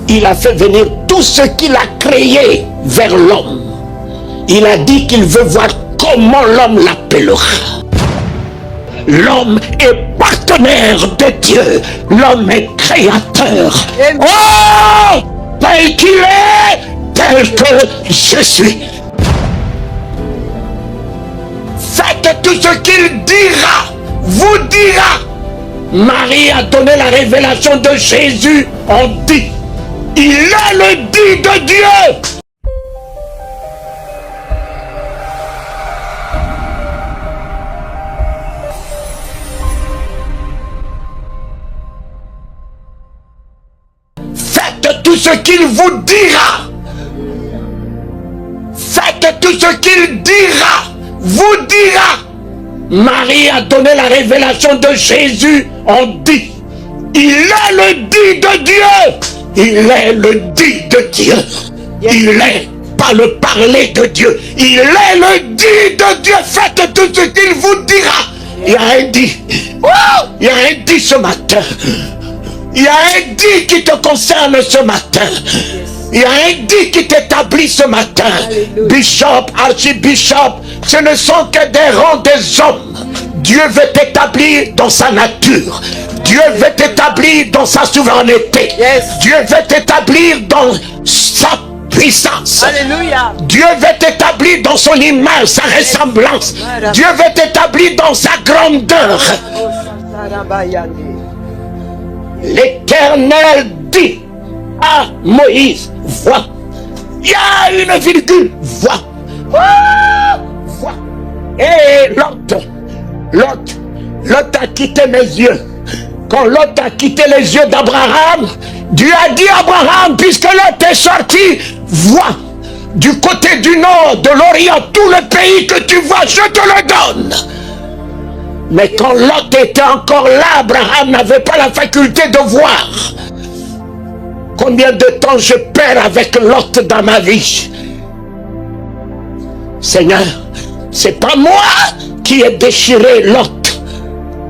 il a fait venir tout ce qu'il a créé vers l'homme. Il a dit qu'il veut voir comment l'homme l'appellera. L'homme est partenaire de Dieu. L'homme est créateur. Oh, tel qu'il est, tel que je suis. Faites tout ce qu'il dira, vous dira. Marie a donné la révélation de Jésus. On dit, il est le dit de Dieu. Faites tout ce qu'il vous dira. Faites tout ce qu'il dira, vous dira. Marie a donné la révélation de Jésus. On dit, il est le dit de Dieu. Il est le dit de Dieu. Il est pas le parler de Dieu. Il est le dit de Dieu. Faites tout ce qu'il vous dira. Il y a un dit. Il y a un dit ce matin. Il y a un dit qui te concerne ce matin. Il y a un dit qui t'établit ce matin. Alléluia. Bishop, archibishop, ce ne sont que des rangs des hommes. Dieu veut t'établir dans sa nature. Dieu veut t'établir dans sa souveraineté. Dieu veut t'établir dans sa puissance. Alléluia. Dieu veut t'établir dans son image, sa ressemblance. Dieu veut t'établir dans sa grandeur. L'Éternel dit à Moïse, vois. Il y a une virgule, vois. Vois. Et Lot a quitté mes yeux. Quand Lot a quitté les yeux d'Abraham, Dieu a dit à Abraham, puisque Lot est sorti, vois. Du côté du nord, de l'Orient, tout le pays que tu vois, je te le donne. Mais quand Lot était encore là, Abraham n'avait pas la faculté de voir. Combien de temps je perds avec Lot dans ma vie? Seigneur, c'est pas moi qui ai déchiré Lot.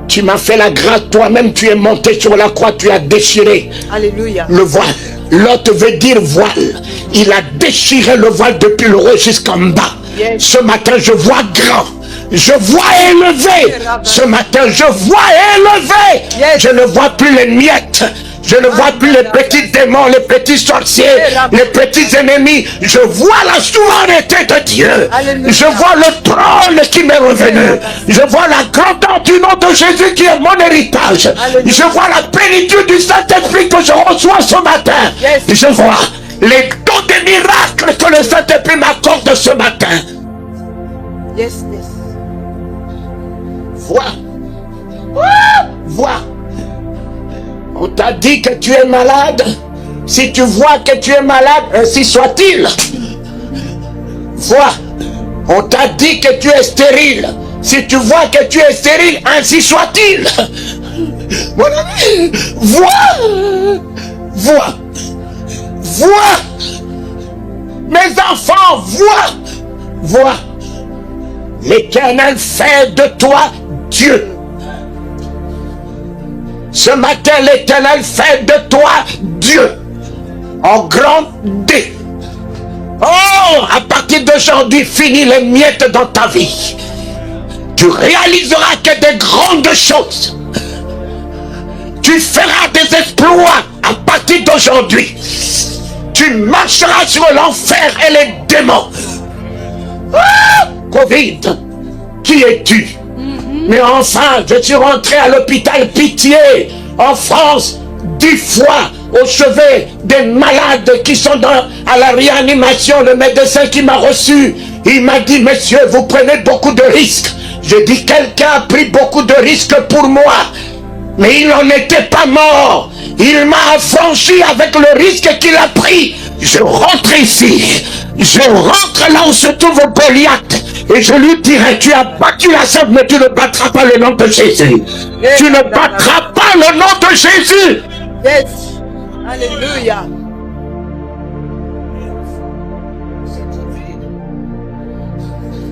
Tu m'as fait la grâce, toi-même tu es monté sur la croix, tu as déchiré. Alléluia. Le voile. Lot veut dire voile. Il a déchiré le voile depuis le haut jusqu'en bas. Yes. Ce matin je vois grand. Je vois élevé. Ce matin je vois élevé. Yes. Je ne vois plus les miettes. Je ne vois plus les petits démons, les petits sorciers, les petits ennemis. Je vois la souveraineté de Dieu. Alléluia. Je vois le trône qui m'est revenu. Je vois la grandeur du nom de Jésus qui est mon héritage. Alléluia. Je vois la plénitude du Saint-Esprit que je reçois ce matin. Yes. Je vois les dons des miracles que le Saint-Esprit m'accorde ce matin. Yes, yes. Vois. Vois. On t'a dit que tu es malade. Si tu vois que tu es malade, ainsi soit-il. Vois. On t'a dit que tu es stérile. Si tu vois que tu es stérile, ainsi soit-il. Mon ami, vois. Vois. Vois. Mes enfants, vois. Vois. L'Éternel fait de toi Dieu. Ce matin, l'Éternel fait de toi Dieu. En grand D. Oh, à partir d'aujourd'hui, finis les miettes dans ta vie. Tu réaliseras que des grandes choses. Tu feras des exploits à partir d'aujourd'hui. Tu marcheras sur l'enfer et les démons. Ah, Covid, qui es-tu? Mais enfin, je suis rentré à l'hôpital Pitié, en France, 10 fois, au chevet des malades qui sont à la réanimation. Le médecin qui m'a reçu, il m'a dit, monsieur, vous prenez beaucoup de risques. Je dis, quelqu'un a pris beaucoup de risques pour moi. Mais il n'en était pas mort. Il m'a affranchi avec le risque qu'il a pris. Je rentre ici. Je rentre là où se trouve Goliath. Et je lui dirai, tu as battu la serpe, mais tu ne battras pas le nom de Jésus. Yes. Tu ne battras pas le nom de Jésus. Yes. Alléluia.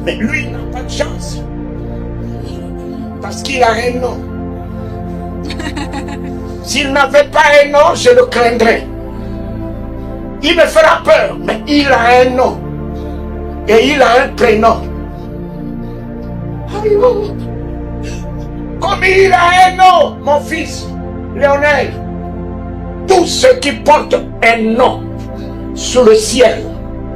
Mais lui n'a pas de chance. Parce qu'il a un nom. S'il n'avait pas un nom, je le craindrais. Il me fera peur, mais il a un nom. Et il a un prénom. Comme il a un nom, mon fils, Lionel. Tous ceux qui portent un nom sous le ciel,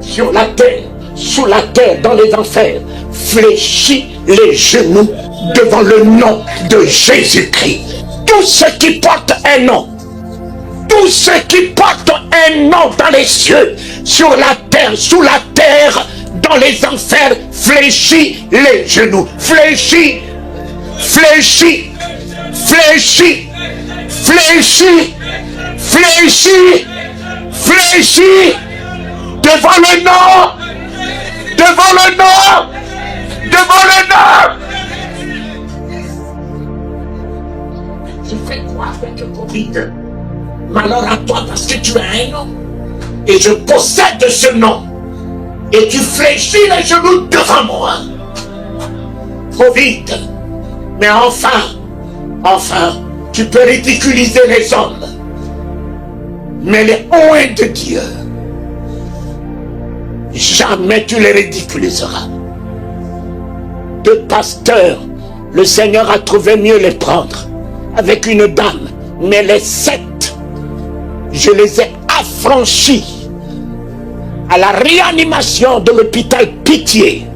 sur la terre, sous la terre, dans les enfers, fléchis les genoux devant le nom de Jésus-Christ. Tous ceux qui portent un nom, tous ceux qui portent un nom dans les cieux, sur la terre, sous la terre, dans les enfers, fléchis les genoux, fléchis, fléchis, fléchis, fléchis, fléchis, fléchis, devant le nom, devant le nom, devant le nom. Tu fais quoi avec le Covid? Malheur à toi parce que tu as un nom. Et je possède ce nom. Et tu fléchis les genoux devant moi. Covid. Mais enfin, tu peux ridiculiser les hommes. Mais les oints de Dieu, jamais tu les ridiculiseras. Deux pasteurs, le Seigneur a trouvé mieux les prendre avec une dame, mais les 7, je les ai affranchis à la réanimation de l'hôpital Pitié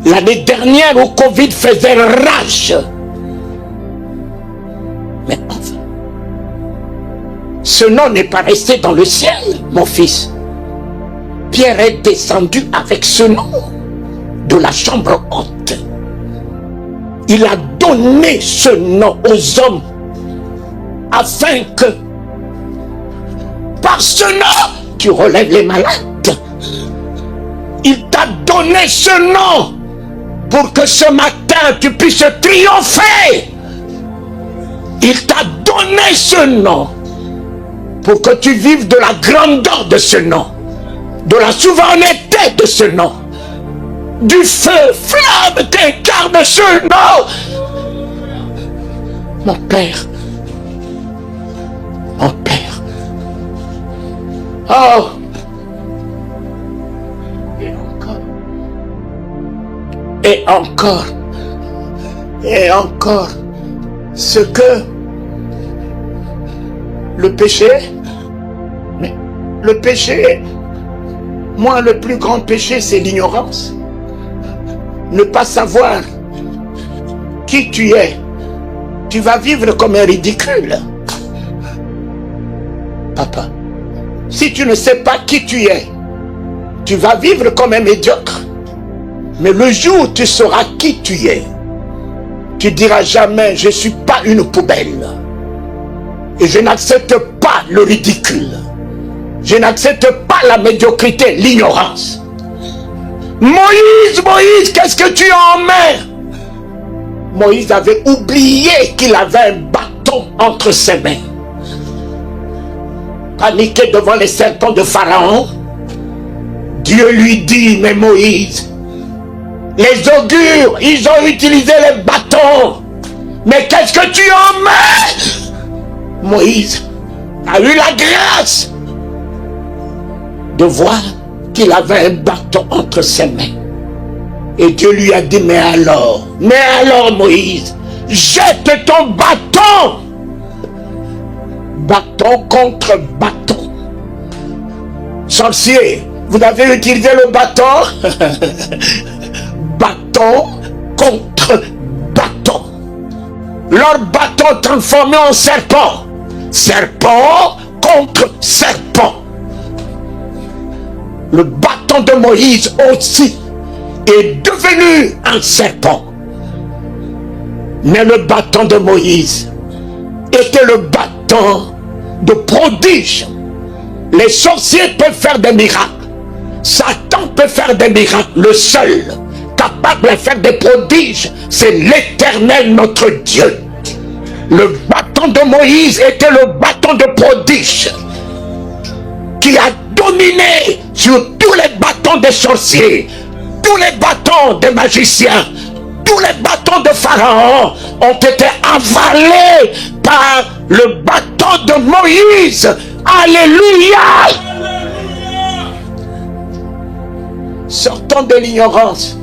l'année dernière où Covid faisait rage. Mais enfin, ce nom n'est pas resté dans le ciel, mon fils. Pierre est descendu avec ce nom de la chambre haute. Il a donné ce nom aux hommes afin que par ce nom tu relèves les malades. Il t'a donné ce nom pour que ce matin tu puisses triompher. Il t'a donné ce nom pour que tu vives de la grandeur de ce nom, de la souveraineté de ce nom, du feu, flamme qu'incarne ce nom. Mon Père, mon Père, oh, et encore, et encore, ce que le péché, mais le péché, moi le plus grand péché c'est l'ignorance. Ne pas savoir qui tu es, tu vas vivre comme un ridicule. Papa, si tu ne sais pas qui tu es, tu vas vivre comme un médiocre. Mais le jour où tu sauras qui tu es, tu diras jamais, je ne suis pas une poubelle. Et je n'accepte pas le ridicule. Je n'accepte pas la médiocrité, l'ignorance. Moïse, Moïse, qu'est-ce que tu as en main? Moïse avait oublié qu'il avait un bâton entre ses mains. Paniqué devant les serpents de Pharaon, Dieu lui dit, mais Moïse, les augures, ils ont utilisé les bâtons. Mais qu'est-ce que tu as en main? Moïse a eu la grâce de voir qu'il avait un bâton entre ses mains. Et Dieu lui a dit, mais alors Moïse, jette ton bâton. Bâton contre bâton. Sorcier, vous avez utilisé le bâton. Bâton contre bâton. Leur bâton transformé en serpent. Serpent contre serpent. Le bâton de Moïse aussi est devenu un serpent. Mais le bâton de Moïse était le bâton de prodige. Les sorciers peuvent faire des miracles. Satan peut faire des miracles. Le seul capable de faire des prodiges, c'est l'Éternel notre Dieu. Le bâton de Moïse était le bâton de prodige qui a dominé sur tous les bâtons des sorciers, tous les bâtons des magiciens, tous les bâtons de Pharaon ont été avalés par le bâton de Moïse. Alléluia! Sortons de l'ignorance.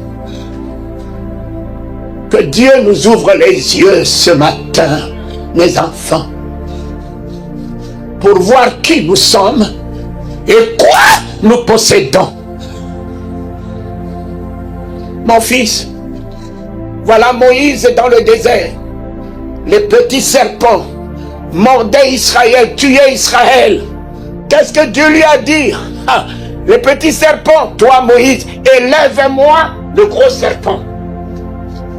Que Dieu nous ouvre les yeux ce matin, mes enfants, pour voir qui nous sommes et quoi nous possédons. Mon fils, voilà Moïse dans le désert. Les petits serpents mordaient Israël, tuaient Israël. Qu'est-ce que Dieu lui a dit? Les petits serpents, toi Moïse, élève-moi le gros serpent.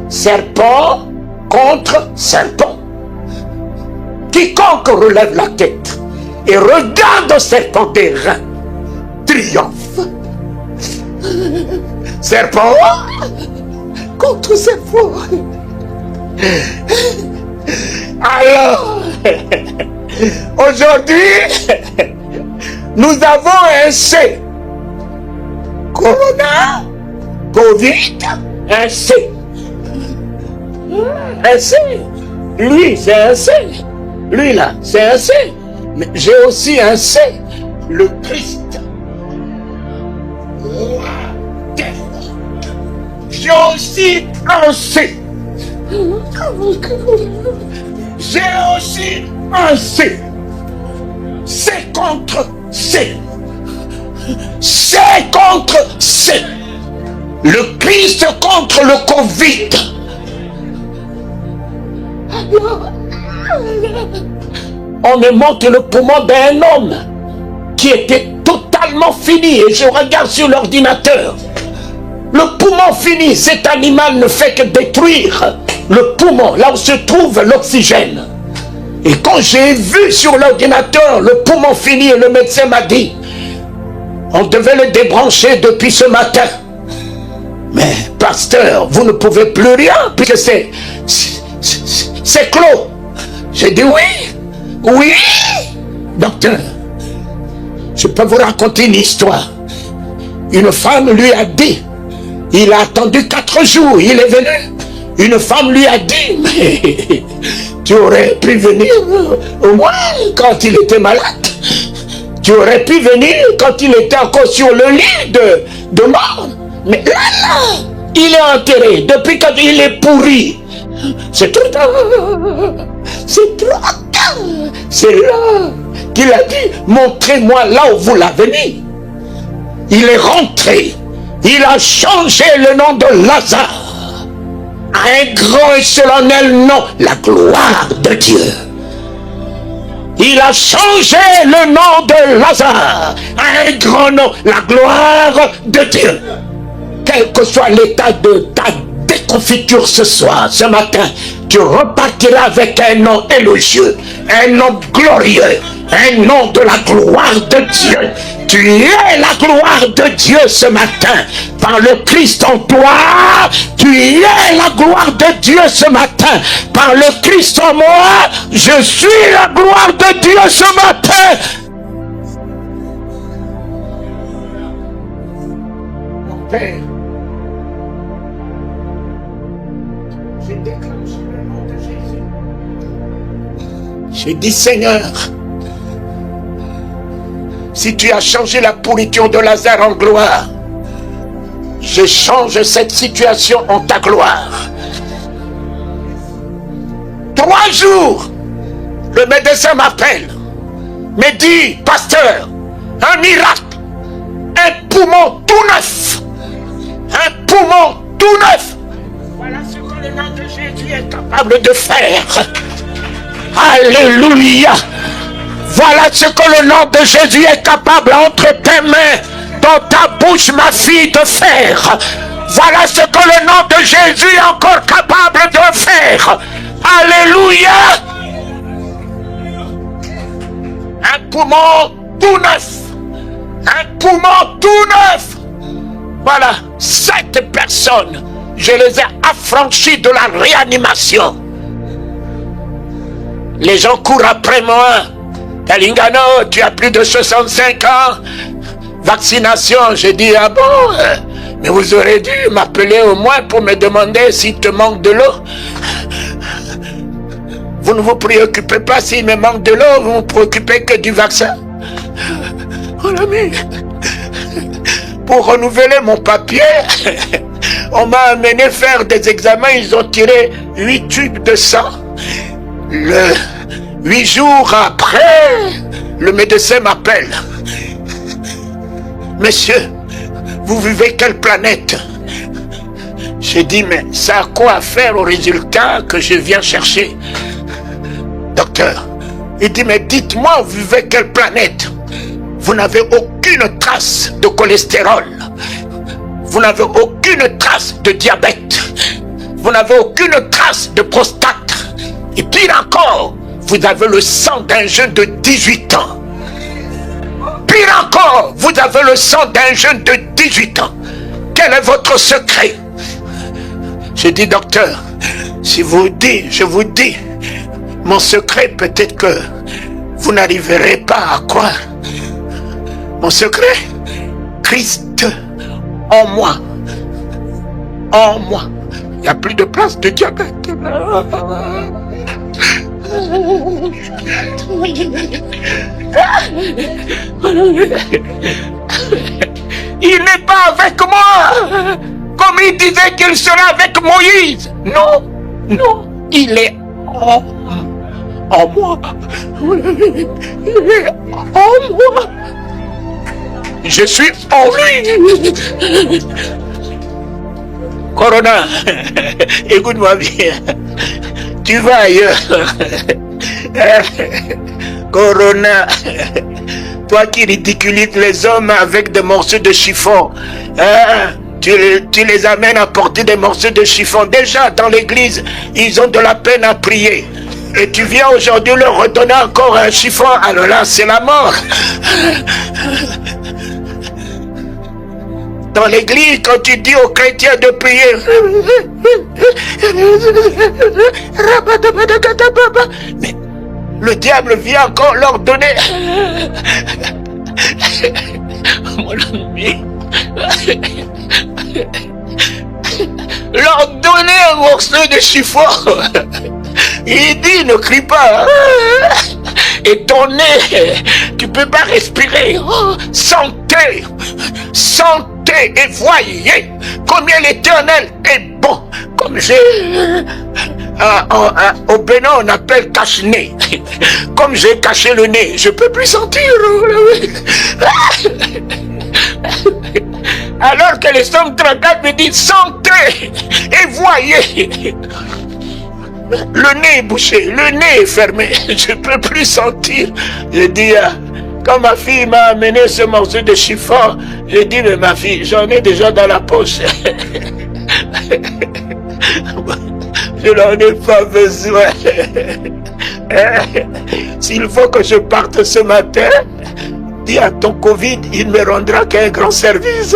Serpent contre serpent. Quiconque relève la tête et regarde au serpent des reins triomphe. Serpent contre serpent. Alors, aujourd'hui, nous avons un C. Corona, Covid, un C. Un C. Lui, c'est un C. Lui, là, c'est un C. Mais j'ai aussi un C. Le Christ. J'ai aussi un C. J'ai aussi un C. C contre C. C contre C. Le Christ contre le Covid. On me montre le poumon d'un homme qui était totalement fini et je regarde sur l'ordinateur. Le poumon fini, cet animal ne fait que détruire le poumon, là où se trouve l'oxygène. Et quand j'ai vu sur l'ordinateur le poumon fini, et le médecin m'a dit, on devait le débrancher depuis ce matin. Mais pasteur, vous ne pouvez plus rien, puisque c'est clos. J'ai dit oui, docteur. Je peux vous raconter une histoire. Une femme lui a dit, il a attendu 4 jours, il est venu. Une femme lui a dit, mais tu aurais pu venir au moins quand il était malade. Tu aurais pu venir quand il était encore sur le lit de mort. Mais là, il est enterré. Depuis qu'il est pourri. C'est trop tard. C'est trop tard. C'est là qu'il a dit, montrez-moi là où vous l'avez mis. Il est rentré. Il a changé le nom de Lazare à un grand et solennel nom, la gloire de Dieu. Il a changé le nom de Lazare à un grand nom, la gloire de Dieu. Quel que soit l'état de ta déconfiture ce soir, ce matin, tu repartiras avec un nom élogieux, un nom glorieux, un nom de la gloire de Dieu. Tu es la gloire de Dieu ce matin. Par le Christ en toi, tu es la gloire de Dieu ce matin. Par le Christ en moi, je suis la gloire de Dieu ce matin. Mon Père, je déclare sur le nom de Jésus. J'ai dit, Seigneur, si tu as changé la pourriture de Lazare en gloire, je change cette situation en ta gloire. 3 jours, le médecin m'appelle, me dit, pasteur, un miracle, un poumon tout neuf, un poumon tout neuf. Voilà ce que le nom de Jésus est capable de faire. Alléluia. Voilà ce que le nom de Jésus est capable entre tes mains, dans ta bouche, ma fille, de faire. Voilà ce que le nom de Jésus est encore capable de faire. Alléluia. Un poumon tout neuf. Un poumon tout neuf. Voilà, 7 personnes. Je les ai affranchis de la réanimation. Les gens courent après moi. Kalingano, tu as plus de 65 ans. Vaccination. J'ai dit, ah bon? Mais vous aurez dû m'appeler au moins pour me demander s'il te manque de l'eau. Vous ne vous préoccupez pas s'il me manque de l'eau, vous ne vous préoccupez que du vaccin. Mon ami, pour renouveler mon papier. On m'a amené faire des examens, ils ont tiré 8 tubes de sang. 8 jours après, le médecin m'appelle. Monsieur, vous vivez quelle planète? J'ai dit, mais ça a quoi à faire au résultat que je viens chercher? Docteur, il dit, mais dites-moi, vous vivez quelle planète? Vous n'avez aucune trace de cholestérol. Vous n'avez aucune trace de diabète. Vous n'avez aucune trace de prostate. Et pire encore, vous avez le sang d'un jeune de 18 ans. Pire encore, vous avez le sang d'un jeune de 18 ans. Quel est votre secret? Je dis, docteur, si vous dites, je vous dis, mon secret, peut-être que vous n'arriverez pas à croire. Mon secret, Christ en moi. En moi. Il n'y a plus de place de diabète. Il n'est pas avec moi comme il disait qu'il serait avec Moïse. Non, non, il est en moi. Il est en moi. Je suis en lui. Corona, écoute-moi bien. Tu vas ailleurs. Corona, toi qui ridiculises les hommes avec des morceaux de chiffon, tu les amènes à porter des morceaux de chiffon. Déjà dans l'église, ils ont de la peine à prier. Et tu viens aujourd'hui leur redonner encore un chiffon. Alors là, c'est la mort. Dans l'église, quand tu dis aux chrétiens de prier, mais le diable vient encore leur donner. Mon ami, leur donner un morceau de chiffon. Il dit, ne crie pas. Et ton nez, tu peux pas respirer. Sentez, sentez et voyez combien l'Éternel est bon. Comme j'ai... au Bénin, on appelle cache-nez. Comme j'ai caché le nez, je peux plus sentir. Alors que les hommes 34 me disent, sentez et voyez. Le nez est bouché, le nez est fermé, je ne peux plus sentir. Je dis, quand ma fille m'a amené ce morceau de chiffon, je dis, mais ma fille, j'en ai déjà dans la poche. Je n'en ai pas besoin. S'il faut que je parte ce matin, dis à ton Covid, il ne me rendra qu'un grand service.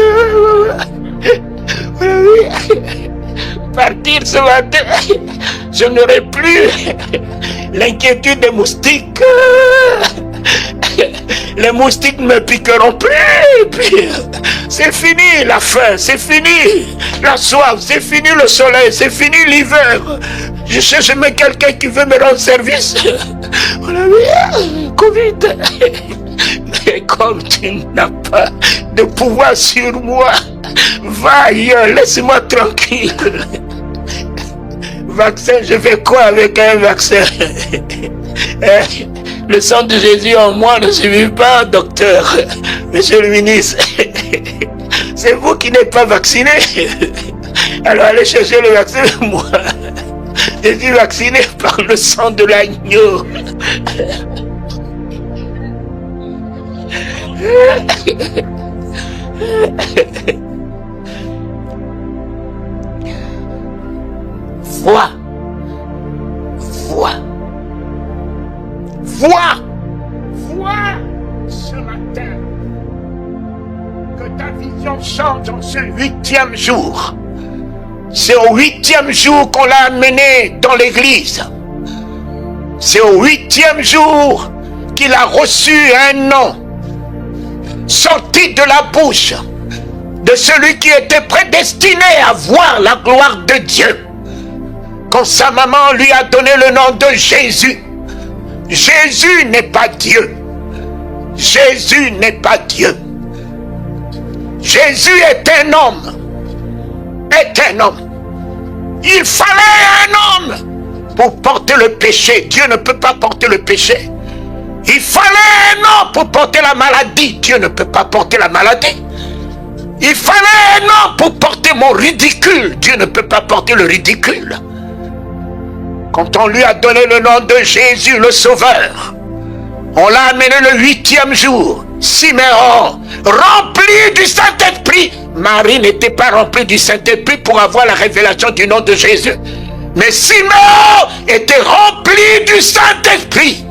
Partir ce matin, je n'aurai plus l'inquiétude des moustiques. Les moustiques ne me piqueront plus. C'est fini la faim, c'est fini la soif, c'est fini le soleil, c'est fini l'hiver. Je cherche même quelqu'un qui veut me rendre service. On a vu Covid. Mais comme tu n'as pas de pouvoir sur moi, va ailleurs, laisse-moi tranquille. Vaccin, je fais quoi avec un vaccin? Le sang de Jésus en moi ne suffit pas, docteur. Monsieur le ministre, c'est vous qui n'êtes pas vacciné. Alors allez chercher le vaccin, moi. Je suis vacciné par le sang de l'agneau. Vois, vois, vois, vois ce matin que ta vision change en ce 8e jour. C'est au 8e jour qu'on l'a amené dans l'église. C'est au 8e jour qu'il a reçu un nom sorti de la bouche de celui qui était prédestiné à voir la gloire de Dieu. Quand sa maman lui a donné le nom de Jésus. Jésus n'est pas Dieu. Jésus n'est pas Dieu. Jésus est un homme. Est un homme. Il fallait un homme pour porter le péché. Dieu ne peut pas porter le péché. Il fallait un homme pour porter la maladie. Dieu ne peut pas porter la maladie. Il fallait un homme pour porter mon ridicule. Dieu ne peut pas porter le ridicule. Quand on lui a donné le nom de Jésus le Sauveur, on l'a amené le 8e jour. Siméon, rempli du Saint-Esprit. Marie n'était pas remplie du Saint-Esprit pour avoir la révélation du nom de Jésus. Mais Siméon était rempli du Saint-Esprit.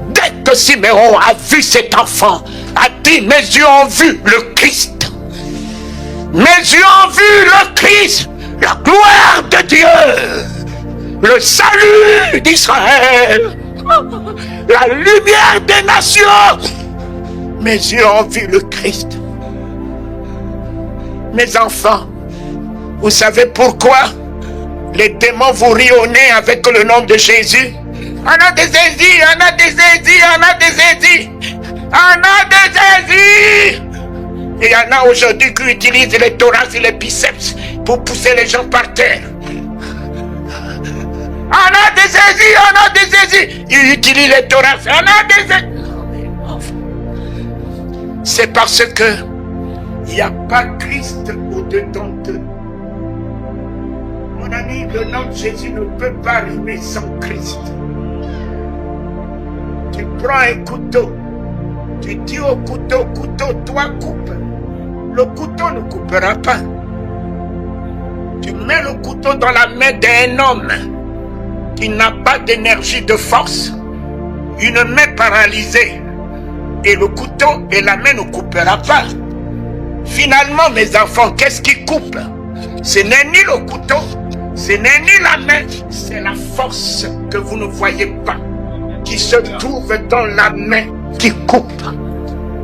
Dès que Siméon a vu cet enfant, a dit, mes yeux ont vu le Christ. Mes yeux ont vu le Christ, la gloire de Dieu, le salut d'Israël, la lumière des nations. Mes yeux ont vu le Christ. Mes enfants, vous savez pourquoi les démons vous rient au nez avec le nom de Jésus? On a des Jésus, on a des Jésus, on a des Jésus, on a des Jésus. Et il y en a aujourd'hui qui utilisent les thorax et les biceps pour pousser les gens par terre. On a des Jésus, on a des Jésus. Ils utilisent les thorax, on a des Jésus. C'est parce que il n'y a pas Christ au-dedans d'eux. Mon ami, le nom de Jésus ne peut pas rimer sans Christ. Tu prends un couteau, tu dis au couteau, couteau, toi coupe. Le couteau ne coupera pas. Tu mets le couteau dans la main d'un homme qui n'a pas d'énergie, de force, une main paralysée, et le couteau et la main ne coupera pas. Finalement, mes enfants, qu'est-ce qui coupe? Ce n'est ni le couteau, ce n'est ni la main, c'est la force que vous ne voyez pas, qui se trouve dans la main qui coupe.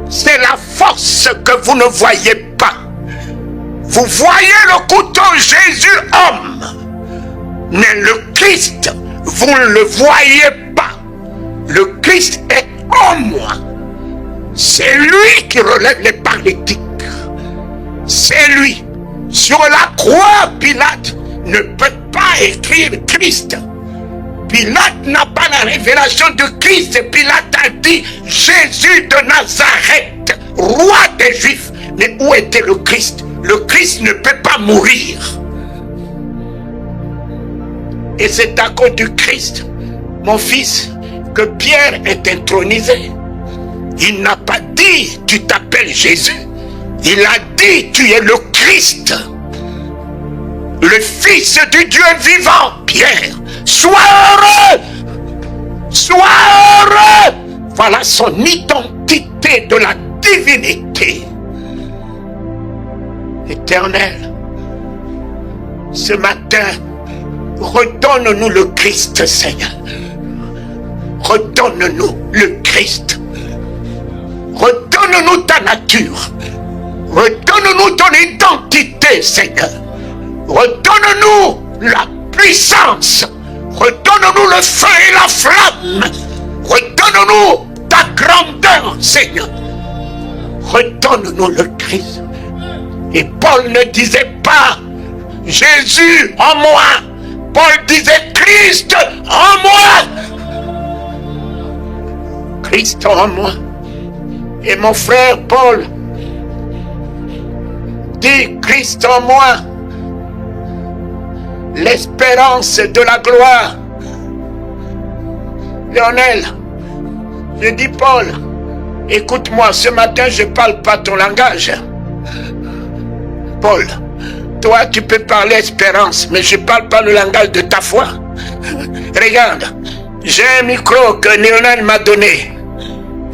C'est la force que vous ne voyez pas. Vous voyez le couteau Jésus homme, mais le Christ, vous ne le voyez pas. Le Christ est en moi. C'est lui qui relève les paralytiques. C'est lui. Sur la croix, Pilate ne peut pas écrire Christ. Pilate n'a pas la révélation de Christ. Pilate a dit Jésus de Nazareth, roi des Juifs. Mais où était le Christ? Le Christ ne peut pas mourir. Et c'est à cause du Christ, mon fils, que Pierre est intronisé. Il n'a pas dit tu t'appelles Jésus. Il a dit tu es le Christ, le Fils du Dieu vivant. Pierre, sois heureux, sois heureux. Voilà son identité de la divinité. Éternel, ce matin, redonne-nous le Christ, Seigneur. Redonne-nous le Christ. Redonne-nous ta nature. Redonne-nous ton identité, Seigneur. Redonne-nous la puissance. Redonne-nous le feu et la flamme. Redonne-nous ta grandeur, Seigneur. Redonne-nous le Christ. Et Paul ne disait pas Jésus en moi. Paul disait Christ en moi. Christ en moi. Et mon frère Paul dit Christ en moi, l'espérance de la gloire. Lionel, je dis Paul, écoute-moi, ce matin je ne parle pas ton langage. Paul, toi tu peux parler espérance, mais je ne parle pas le langage de ta foi. Regarde, j'ai un micro que Lionel m'a donné.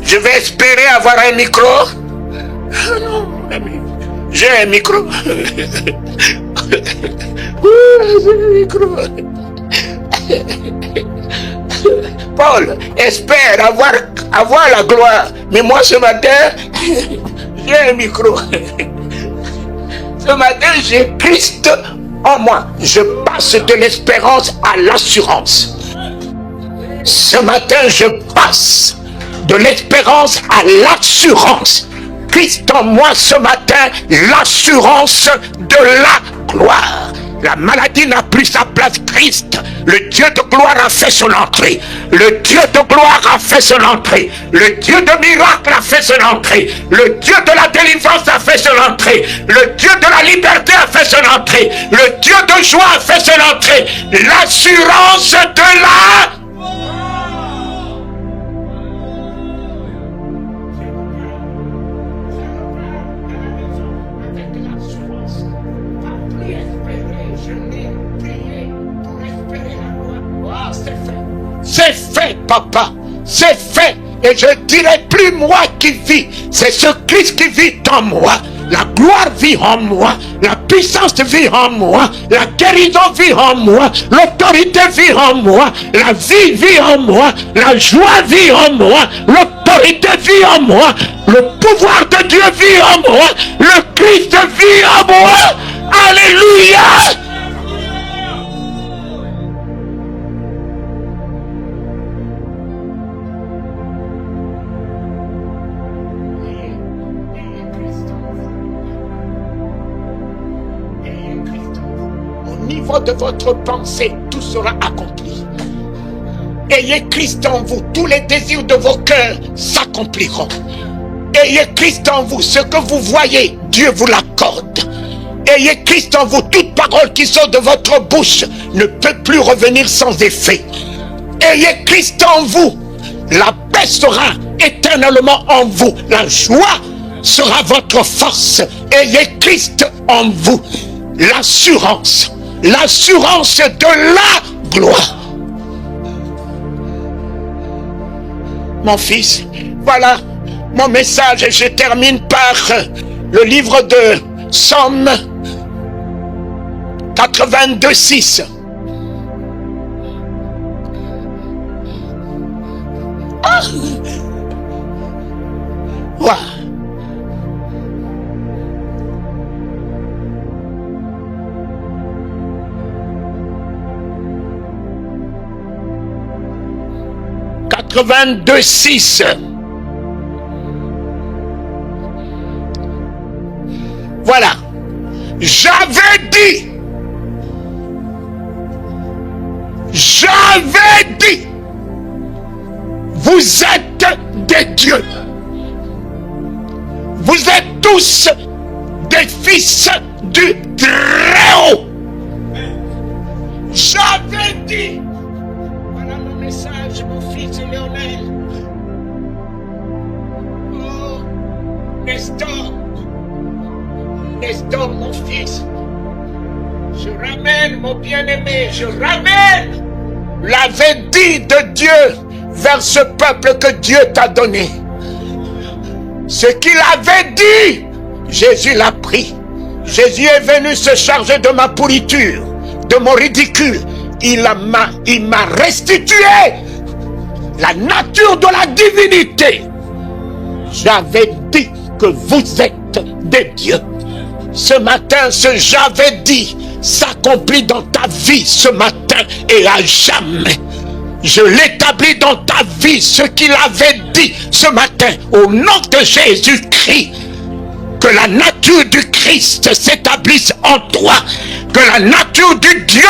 Je vais espérer avoir un micro. Non, mon ami. J'ai un micro. J'ai un micro. Paul espère avoir la gloire. Mais moi ce matin, j'ai un micro. Ce matin, j'ai Christ en moi. Je passe de l'espérance à l'assurance. Ce matin, je passe de l'espérance à l'assurance. Christ en moi ce matin, l'assurance de la gloire. La maladie n'a plus sa place. Christ, le Dieu de gloire, a fait son entrée. Le Dieu de gloire a fait son entrée. Le Dieu de miracle a fait son entrée. Le Dieu de la délivrance a fait son entrée. Le Dieu de la liberté a fait son entrée. Le Dieu de joie a fait son entrée. L'assurance de la... C'est fait, papa, c'est fait. Et je dirai plus moi qui vis, c'est ce Christ qui vit en moi. La gloire vit en moi, la puissance vit en moi, la guérison vit en moi, l'autorité vit en moi, la vie vit en moi, la joie vit en moi, l'autorité vit en moi, le pouvoir de Dieu vit en moi, le Christ vit en moi. Alléluia! De votre pensée, tout sera accompli. Ayez Christ en vous, tous les désirs de vos cœurs s'accompliront. Ayez Christ en vous, ce que vous voyez, Dieu vous l'accorde. Ayez Christ en vous, toute parole qui sort de votre bouche ne peut plus revenir sans effet. Ayez Christ en vous, la paix sera éternellement en vous, la joie sera votre force. Ayez Christ en vous, l'assurance de la gloire. Mon fils, voilà mon message et je termine par le livre de Psaume 82:6. Ah! Ouais. Voilà. J'avais dit, vous êtes des dieux. Vous êtes tous des fils du Très-Haut. J'avais dit. Voilà mon message, mon fils Léonel. Oh, Nestor, mon fils. Je ramène, mon bien-aimé, je ramène la verdict de Dieu vers ce peuple que Dieu t'a donné. Ce qu'il avait dit, Jésus l'a pris. Jésus est venu se charger de ma pourriture, de mon ridicule. Il m'a restitué la nature de la divinité. J'avais dit que vous êtes des dieux. Ce matin, ce j'avais dit s'accomplit dans ta vie ce matin et à jamais. Je l'établis dans ta vie, ce qu'il avait dit ce matin, au nom de Jésus-Christ. Que la nature du Christ s'établisse en toi. Que la nature du Dieu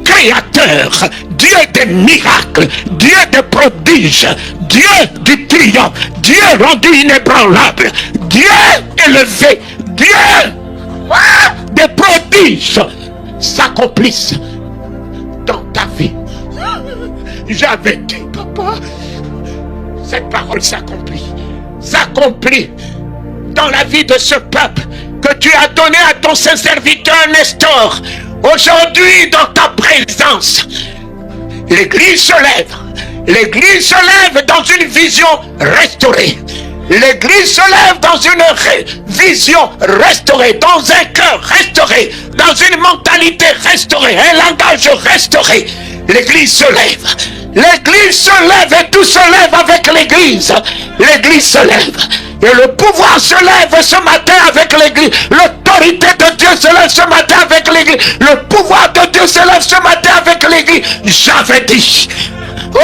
créateur, Dieu des miracles, Dieu des prodiges, Dieu du triomphe, Dieu rendu inébranlable, Dieu élevé, Dieu des prodiges s'accomplissent dans ta vie. J'avais dit, papa, cette parole s'accomplit dans la vie de ce peuple que tu as donné à ton saint serviteur Nestor. Aujourd'hui, dans ta présence, l'Église se lève dans une vision restaurée. L'Église se lève dans une vision restaurée, dans un cœur restauré, dans une mentalité restaurée, un langage restauré. L'Église se lève. L'Église se lève et tout se lève avec l'Église. L'Église se lève. Et le pouvoir se lève ce matin avec l'Église. L'autorité de Dieu se lève ce matin avec l'Église. Le pouvoir de Dieu se lève ce matin avec l'Église. J'avais dit. Oh,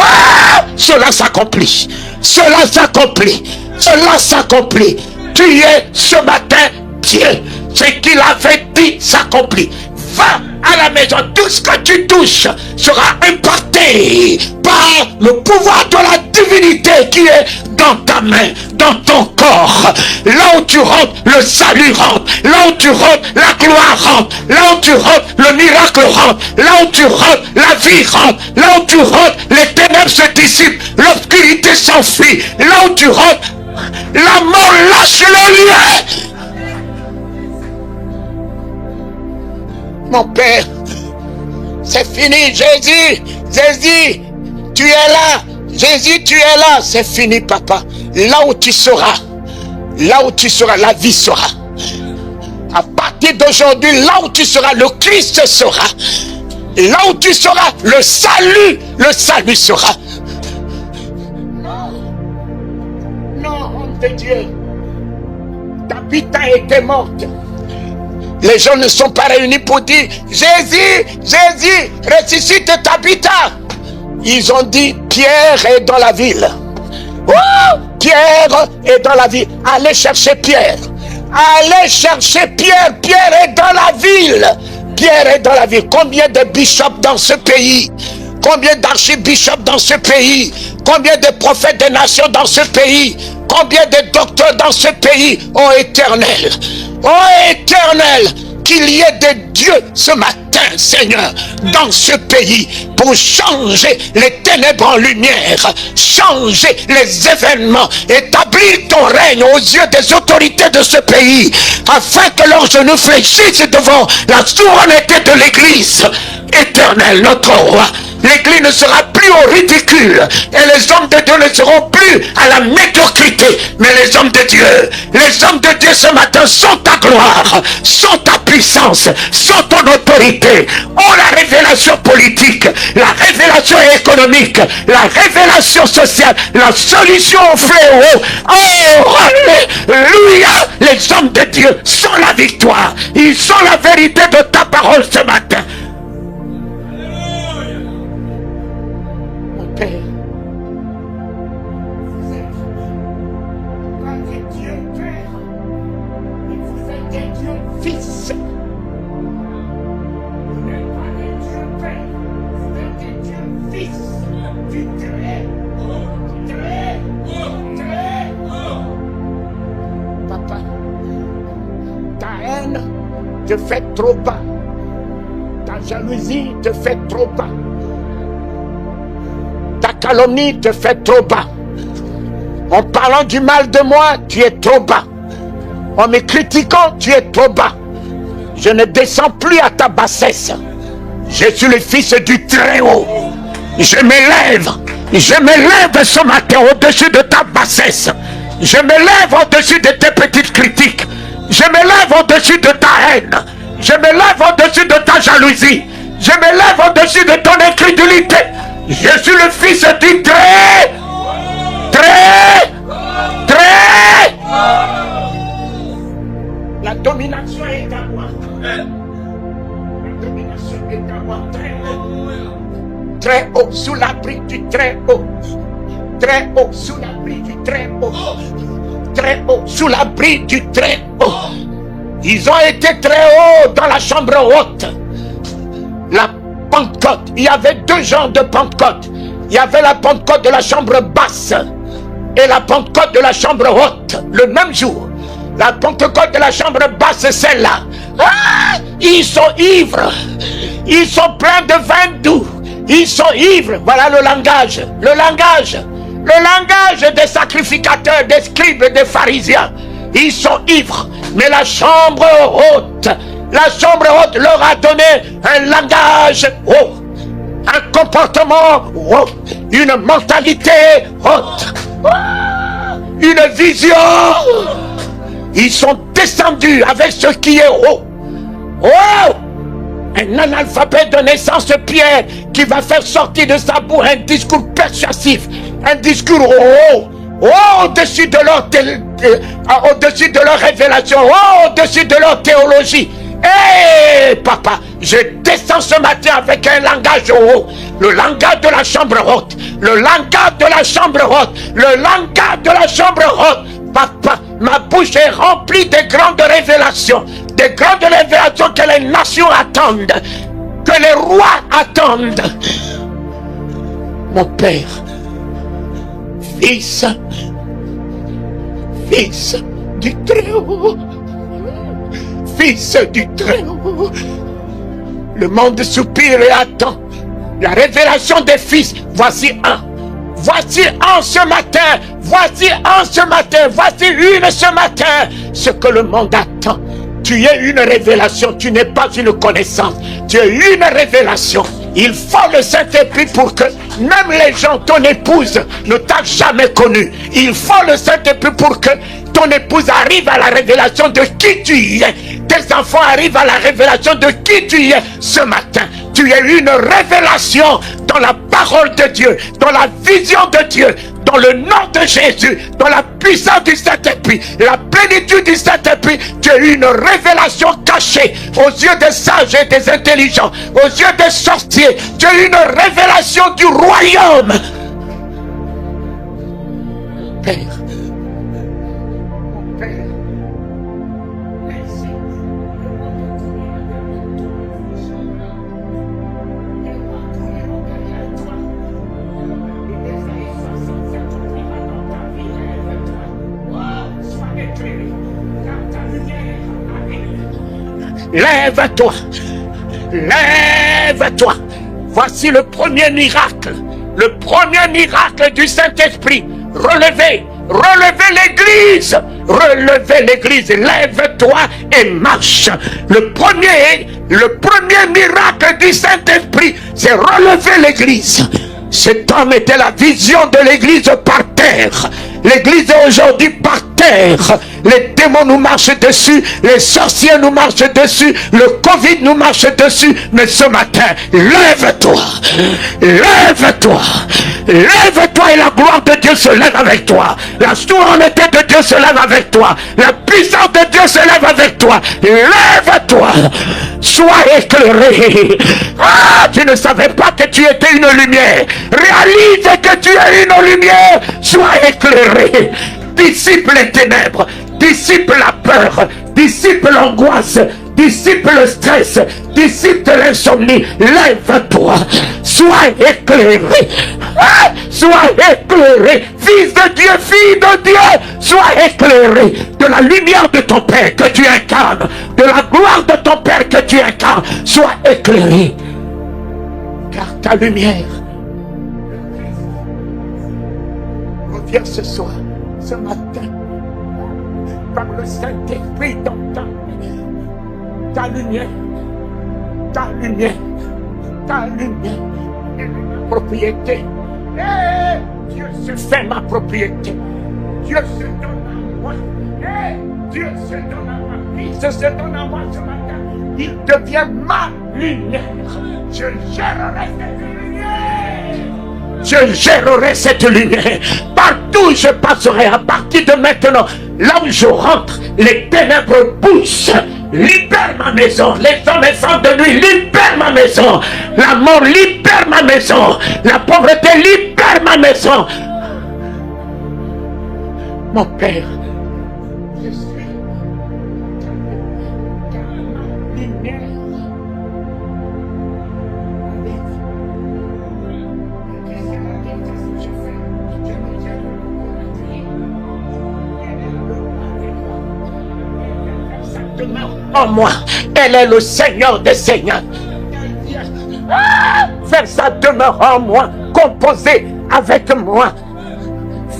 cela s'accomplit. Cela s'accomplit. Cela s'accomplit. tu es ce matin Dieu. Ce qu'il avait dit s'accomplit. Va à la maison, tout ce que tu touches sera imparté par le pouvoir de la divinité qui est dans ta main, dans ton corps. Là où tu rentres, le salut rentre. Là où tu rentres, la gloire rentre. Là où tu rentres, le miracle rentre. Là où tu rentres, la vie rentre. Là où tu rentres, les ténèbres se dissipent. L'obscurité s'enfuit. Là où tu rentres, la mort lâche le lieu. Mon Père, c'est fini. Jésus, Jésus, tu es là. Jésus, tu es là. C'est fini, papa. Là où tu seras, la vie sera. À partir d'aujourd'hui, là où tu seras, le Christ sera. Là où tu seras, le salut sera. Non, homme de Dieu, Tabitha était morte. Les gens ne sont pas réunis pour dire Jésus, Jésus, ressuscite Tabitha. Ils ont dit Pierre est dans la ville. Oh, Pierre est dans la ville. Allez chercher Pierre. Allez chercher Pierre. Pierre est dans la ville. Pierre est dans la ville. Combien de bishops dans ce pays? Combien d'archibishops dans ce pays? Combien de prophètes des nations dans ce pays? Combien de docteurs dans ce pays? Oh Éternel, oh Éternel, qu'il y ait des dieux ce matin, Seigneur, dans ce pays, pour changer les ténèbres en lumière, changer les événements, établir ton règne aux yeux des autorités de ce pays, afin que leurs genoux fléchissent devant la souveraineté de l'Église. Éternel, notre roi, l'Église ne sera plus au ridicule et les hommes de Dieu ne seront plus à la médiocrité, mais les hommes de Dieu ce matin sont ta gloire, sont ta puissance, sont ton autorité, ont la révélation politique, la révélation économique, la révélation sociale, la solution au fléau. Oh, alléluia! Les hommes de Dieu sont la victoire, ils sont la vérité de ta parole ce matin. Père, vous êtes pas des dieux Père, mais vous êtes des dieux Fils. Vous n'êtes pas des dieux Père, vous êtes des dieux Fils. Du très. Papa, ta haine te fait trop bas, ta jalousie te fait trop bas. Ta calomnie te fait trop bas. En parlant du mal de moi, tu es trop bas. En me critiquant, tu es trop bas. Je ne descends plus à ta bassesse. Je suis le Fils du Très-Haut. Je m'élève ce matin au-dessus de ta bassesse. Je m'élève au-dessus de tes petites critiques. Je m'élève au-dessus de ta haine. Je m'élève au-dessus de ta jalousie. Je m'élève au-dessus de ton incrédulité. Je suis le Fils du Très. La domination est à moi. La domination est à moi. Très haut, sous l'abri du Très Haut. Très haut, sous l'abri du Très Haut. Très haut, sous l'abri du Très Haut. Ils ont été très hauts dans la chambre haute. La Pentecôte, il y avait deux genres de Pentecôte. Il y avait la Pentecôte de la chambre basse et la Pentecôte de la chambre haute, le même jour. La Pentecôte de la chambre basse, c'est celle-là. Ah, ils sont ivres. Ils sont pleins de vin doux. Ils sont ivres. Voilà le langage. Le langage des sacrificateurs, des scribes, des pharisiens. Ils sont ivres. Mais la chambre haute leur a donné un langage haut, un comportement haut, une mentalité haute, une vision. Ils sont descendus avec ce qui est haut. Oh! Un analphabète de naissance, Pierre, qui va faire sortir de sa bouche un discours persuasif, un discours haut. Au-dessus de leur révélation, au-dessus de leur théologie. Hé, papa, je descends ce matin avec un langage haut, le langage de la chambre haute, le langage de la chambre haute, le langage de la chambre haute. Papa, Ma bouche est remplie de grandes révélations que les nations attendent, que les rois attendent. Mon Père, Fils du Très-Haut, Fils du Très-Haut, le monde soupire et attend la révélation des fils. Voici un ce matin, voici une ce matin, ce que le monde attend. Tu es une révélation, tu n'es pas une connaissance, tu es une révélation. Il faut le Saint-Esprit pour que même les gens, ton épouse, ne t'a jamais connu. Il faut le Saint-Esprit pour que ton épouse arrive à la révélation de qui tu es. Tes enfants arrivent à la révélation de qui tu es ce matin. Tu es une révélation dans la parole de Dieu, dans la vision de Dieu, dans le nom de Jésus, dans la puissance du Saint-Esprit, la plénitude du Saint-Esprit. Tu es une révélation cachée aux yeux des sages et des intelligents, aux yeux des sorciers. Tu es une révélation du royaume. Père, mon Père, merci. Lève-toi, lève-toi. Voici le premier miracle du Saint-Esprit. Relevez l'église, lève-toi et marche. Le premier miracle du Saint-Esprit, c'est relever l'église. Cet homme était la vision de l'église par terre. L'église est aujourd'hui par terre. Les démons nous marchent dessus, les sorciers nous marchent dessus, le Covid nous marche dessus. Mais ce matin, lève-toi, lève-toi, lève-toi et la gloire de Dieu se lève avec toi. La souveraineté de Dieu se lève avec toi. La puissance de Dieu se lève avec toi. Lève-toi, sois éclairé. Ah, tu ne savais pas que tu étais une lumière. Réalise que tu es une lumière. Sois éclairé. Dissipe les ténèbres, dissipe la peur, dissipe l'angoisse, dissipe le stress, dissipe l'insomnie. Lève-toi, sois éclairé, sois éclairé, fils de Dieu, fille de Dieu, sois éclairé de la lumière de ton Père que tu incarnes, de la gloire de ton Père que tu incarnes. Sois éclairé, car ta lumière revient ce soir, ce matin, par le Saint-Esprit dans ta lumière, ta lumière, ta lumière est ma propriété. Hey, Dieu se fait ma propriété. Dieu se donne à moi. Hey, Dieu se donne à ma vie. Dieu se donne à moi ce matin. Il devient ma lumière. Je gérerai cette lumière. Je gérerai cette lumière. Partout où je passerai, à partir de maintenant, là où je rentre, les ténèbres poussent. Libère ma maison. Les hommes et femmes de nuit, libère ma maison. La mort libère ma maison. La pauvreté libère ma maison. Mon Père, je suis ta lumière. En moi, elle est le Seigneur des Seigneurs. Faire sa demeure en moi, composer avec moi,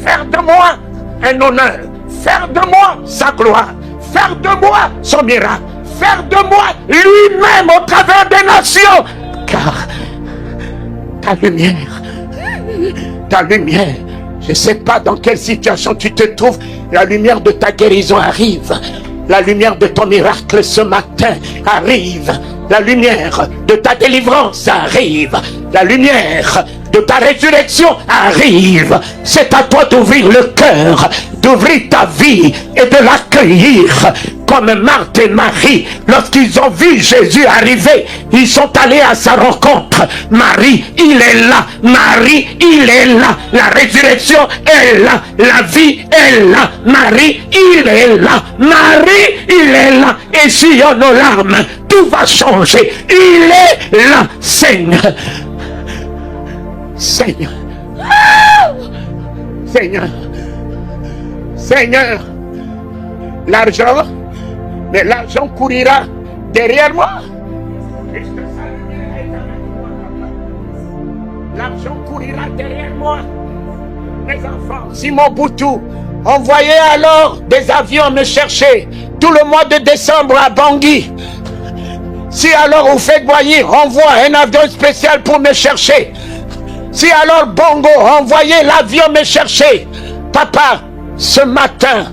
faire de moi un honneur, faire de moi sa gloire, faire de moi son miracle, faire de moi lui-même au travers des nations. Car ta lumière, je ne sais pas dans quelle situation tu te trouves, la lumière de ta guérison arrive. La lumière de ton miracle ce matin arrive. La lumière de ta délivrance arrive. La lumière de ta résurrection arrive. C'est à toi d'ouvrir le cœur, d'ouvrir ta vie et de l'accueillir. comme Marthe et Marie, lorsqu'ils ont vu Jésus arriver, ils sont allés à sa rencontre. Marie, il est là. Marie, il est là. La résurrection est là. La vie est là. Marie, il est là. Marie, il est là. Et s'il y a nos larmes, tout va changer. Il est là, Seigneur. Seigneur. Seigneur. Seigneur. L'argent, mais l'argent courira derrière moi. L'argent courira derrière moi. Mes enfants, Simon Boutou, envoyez alors des avions me chercher tout le mois de décembre à Bangui. Si alors vous faites Boigny, envoie un avion spécial pour me chercher. Si alors Bongo, envoyez l'avion me chercher. Papa, ce matin,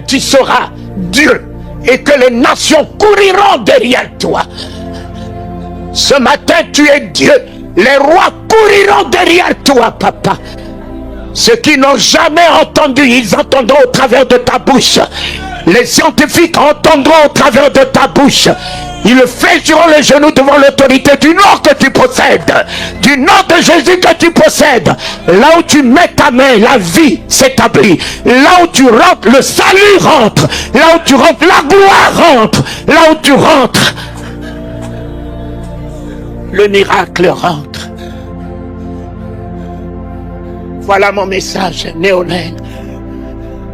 tu seras Dieu et que les nations couriront derrière toi. Ce matin, tu es Dieu. Les rois couriront derrière toi, papa. Ceux qui n'ont jamais entendu, ils entendront au travers de ta bouche. Les scientifiques entendront au travers de ta bouche. Ils fléchiront les genoux devant l'autorité du nom que tu possèdes, du nom de Jésus que tu possèdes. Là où tu mets ta main, la vie s'établit. Là où tu rentres, le salut rentre. Là où tu rentres, la gloire rentre. Là où tu rentres, le miracle rentre. Voilà mon message, Néolène.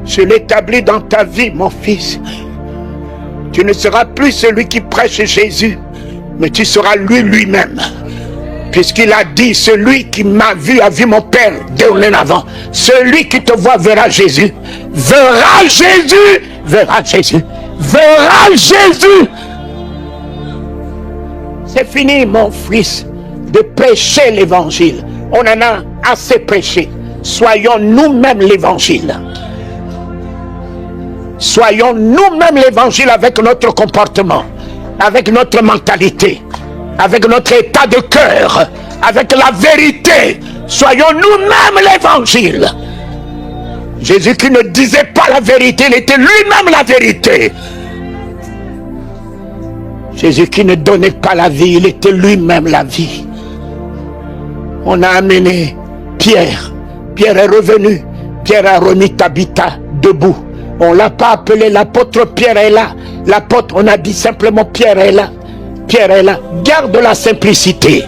Je l'établis dans ta vie, mon fils. Tu ne seras plus celui qui prêche Jésus, mais tu seras lui-même. Puisqu'il a dit, celui qui m'a vu a vu mon Père dorénavant. Celui qui te voit verra Jésus. Verra Jésus. Verra Jésus. Verra Jésus. C'est fini, mon fils, de prêcher l'évangile. On en a assez prêché. Soyons nous-mêmes l'évangile. Soyons nous-mêmes l'évangile avec notre comportement, avec notre mentalité, avec notre état de cœur, avec la vérité. Soyons nous-mêmes l'évangile. Jésus qui ne disait pas la vérité, il était lui-même la vérité. Jésus qui ne donnait pas la vie, il était lui-même la vie. On a amené Pierre. Pierre est revenu. Pierre a remis Tabitha debout. On ne l'a pas appelé l'apôtre, Pierre est là. L'apôtre, on a dit simplement Pierre est là. Pierre est là. Garde la simplicité.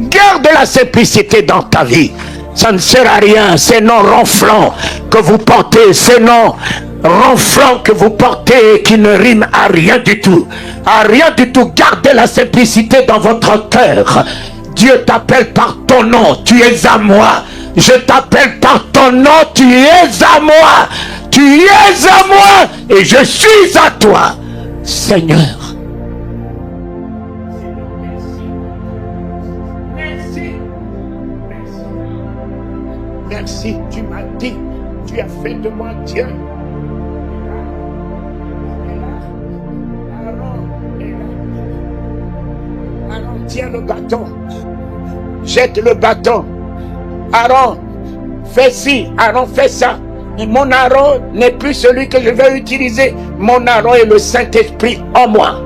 Garde la simplicité dans ta vie. Ça ne sert à rien. Ces noms ronflants que vous portez, ces noms ronflants que vous portez qui ne riment à rien du tout. À rien du tout. Gardez la simplicité dans votre cœur. Dieu t'appelle par ton nom. Tu es à moi. Je t'appelle par ton nom. Tu es à moi. Tu es à moi et je suis à toi, Seigneur. Merci. Merci. Merci. Tu m'as dit, tu as fait de moi Dieu. Aaron, tiens le bâton. Jette le bâton. Aaron, fais ci. Aaron, fais ça. Et mon Aaron n'est plus celui que je vais utiliser. Mon Aaron est le Saint-Esprit en moi.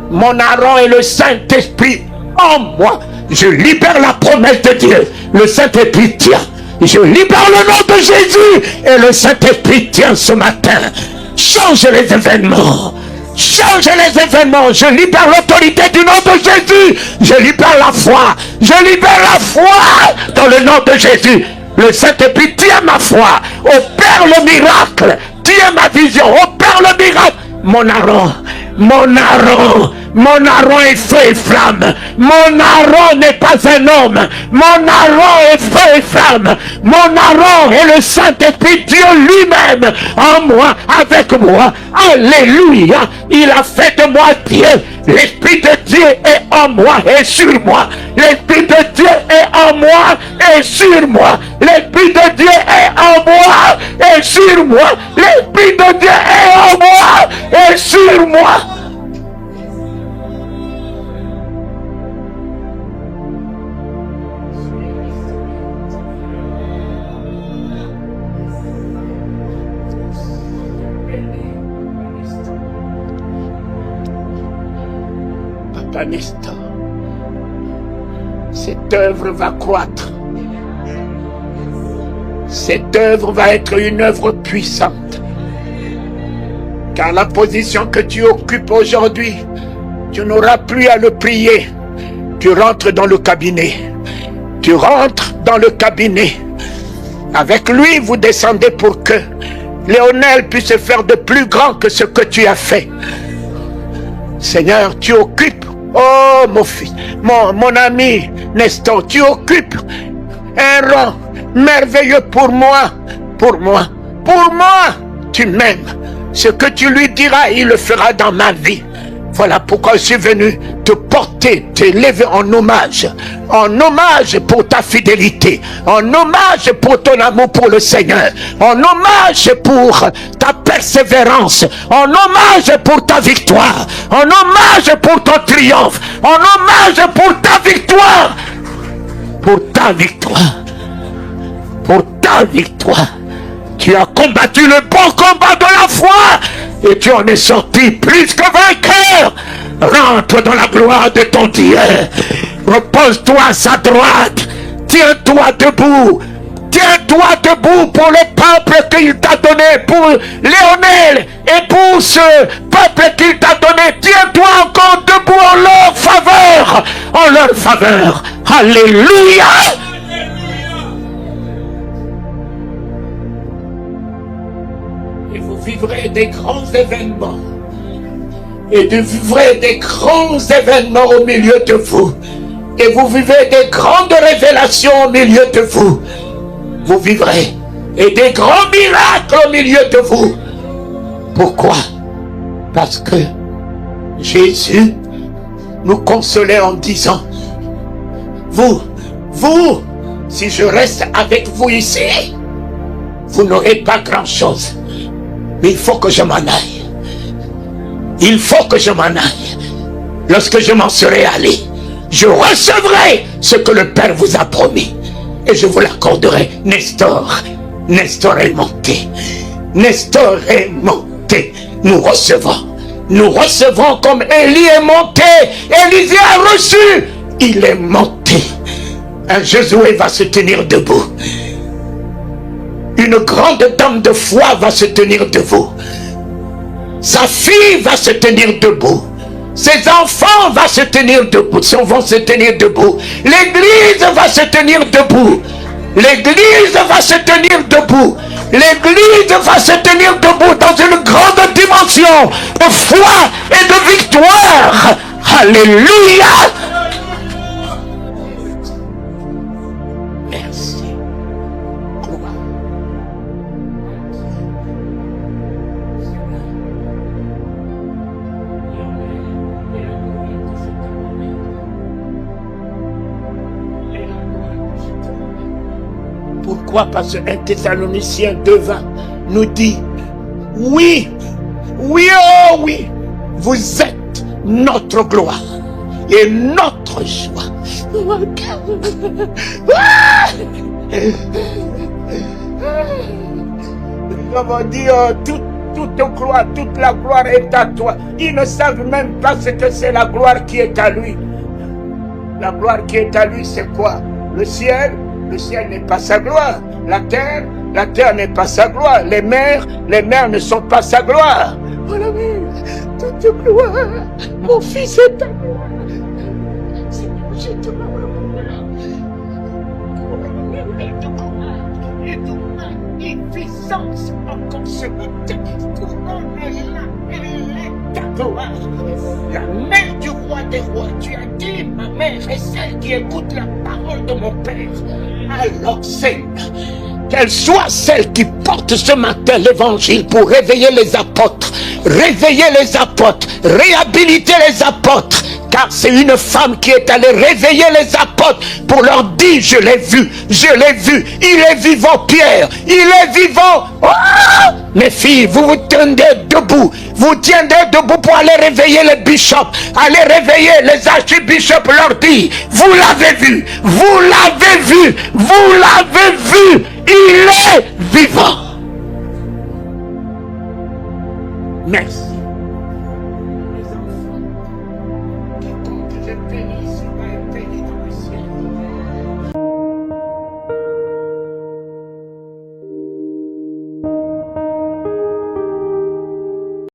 Mon Aaron est le Saint-Esprit en moi. Je libère la promesse de Dieu. Le Saint-Esprit tient. Je libère le nom de Jésus. Et le Saint-Esprit tient ce matin. Change les événements. Change les événements. Je libère l'autorité du nom de Jésus. Je libère la foi. Je libère la foi dans le nom de Jésus. Le Saint-Esprit tient ma foi, opère le miracle, tient ma vision, opère le miracle. Mon Aaron, mon Aaron, mon Aaron est feu et flamme. Mon Aaron n'est pas un homme. Mon Aaron est feu et flamme. Mon Aaron est le Saint-Esprit, Dieu lui-même, en moi, avec moi. Alléluia. Il a fait de moi Dieu. L'Esprit de Dieu est en moi et sur moi. L'Esprit de Dieu est en moi et sur moi. L'Esprit de Dieu est en moi et sur moi. L'Esprit de Dieu est en moi et sur moi. toi, Nestor. Cette œuvre va croître. Cette œuvre va être une œuvre puissante. Car la position que tu occupes aujourd'hui, tu n'auras plus à le prier. Tu rentres dans le cabinet. Tu rentres dans le cabinet. Avec lui, vous descendez pour que Léonel puisse faire de plus grand que ce que tu as fait. Seigneur, tu occupes, oh mon fils, mon ami Nestor, tu occupes un rang merveilleux pour moi, pour moi, pour moi. Tu m'aimes. Ce que tu lui diras, il le fera dans ma vie. Voilà pourquoi je suis venu te porter, t'élever en hommage pour ta fidélité, en hommage pour ton amour pour le Seigneur, en hommage pour ta persévérance, en hommage pour ta victoire, en hommage pour ton triomphe, en hommage pour ta victoire, pour ta victoire, pour ta victoire. Tu as combattu le bon combat de la foi et tu en es sorti plus que vainqueur. Rentre dans la gloire de ton Dieu. Repose-toi à sa droite. Tiens-toi debout. Tiens-toi debout pour le peuple qu'il t'a donné, pour Léonel et pour ce peuple qu'il t'a donné. Tiens-toi encore debout en leur faveur. En leur faveur. Alléluia. Vivrez des grands événements et vous vivrez des grands événements au milieu de vous et vous vivez des grandes révélations au milieu de vous. Vous vivrez et des grands miracles au milieu de vous. Pourquoi? Parce que Jésus nous consolait en disant, vous, si je reste avec vous ici, vous n'aurez pas grand-chose. Mais il faut que je m'en aille. Il faut que je m'en aille. Lorsque je m'en serai allé, je recevrai ce que le Père vous a promis. Et je vous l'accorderai. Nestor est monté. Nestor est monté. Nous recevons comme Élie est monté. Élisée a reçu. Il est monté. Un Josué va se tenir debout. Une grande dame de foi va se tenir debout. Sa fille va se tenir debout. Ses enfants vont se tenir debout. L'église va se tenir debout. L'église va se tenir debout. L'église va se tenir debout dans une grande dimension de foi et de victoire. Alléluia. Pourquoi? Parce qu'un Thessalonicien 2:20 nous dit, oui, oh oui, vous êtes notre gloire et notre joie. Nous avons dit, toute gloire, toute la gloire est à toi. Ils ne savent même pas ce que c'est la gloire qui est à lui. La gloire qui est à lui, c'est quoi? Le ciel n'est pas sa gloire. La terre n'est pas sa gloire. Les mers ne sont pas sa gloire. Voilà, toute gloire, mon fils est ta gloire. Seigneur, je te et de magnificence encore ce matin. Elle est ta gloire. La mère du roi des rois, tu as dit, ma mère est celle qui écoute la parole de mon Père. Alors Seigneur, qu'elle soit celle qui porte ce matin l'évangile pour réveiller les apôtres, réhabiliter les apôtres, car c'est une femme qui est allée réveiller les apôtres pour leur dire, je l'ai vu, il est vivant Pierre, il est vivant. Oh, mes filles, vous vous tiendrez debout pour aller réveiller les bishops, aller réveiller les archibishops, leur dire, vous l'avez vu, il est vivant. Merci.